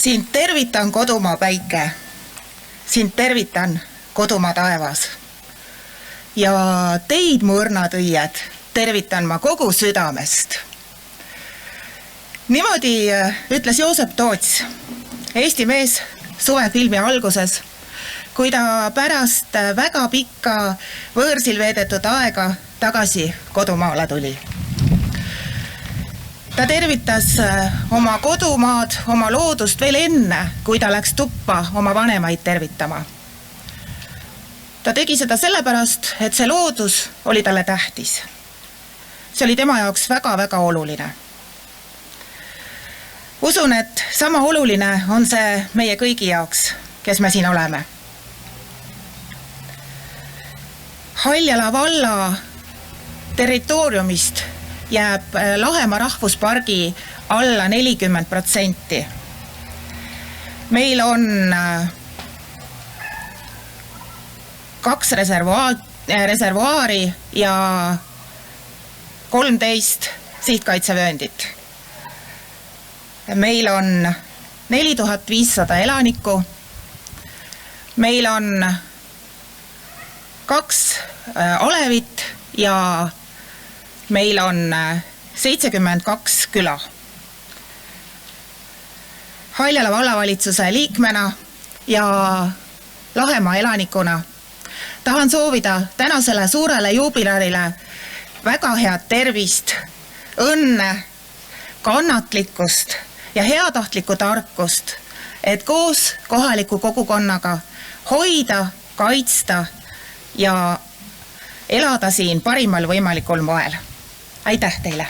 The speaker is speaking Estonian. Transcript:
Sind tervitan kodumaa päike, sind tervitan kodumaa taevas. Ja teid, mu õrnad õied, tervitan ma kogu südamest. Niimoodi ütles Joosep Toots, Eesti mees suvefilmi alguses, kui ta pärast väga pikka võõrsil veedetud aega tagasi kodumaale tuli. Ta tervitas oma kodumaad, oma loodust veel enne, kui ta läks tuppa oma vanemaid tervitama. Ta tegi seda sellepärast, et see loodus oli talle tähtis. See oli tema jaoks väga-väga oluline. Usun, et sama oluline on see meie kõigi jaoks, kes me siin oleme. Haljala valla territooriumist jääb Lahemaa rahvuspargi alla 40%. Meil on 2 reservuaari ja 13 sihtkaitsevööndit. Meil on 4500 elanikku. Meil on 2 alevit ja meil on 72 küla. Haljala vallavalitsuse liikmena ja Lahemaa elanikuna tahan soovida tänasele suurele juubilarile väga head tervist, õnne, kannatlikkust ja heatahtlikku tarkust, et koos kohaliku kogukonnaga hoida, kaitsta ja elada siin parimal võimalikul moel. Aitäh teile!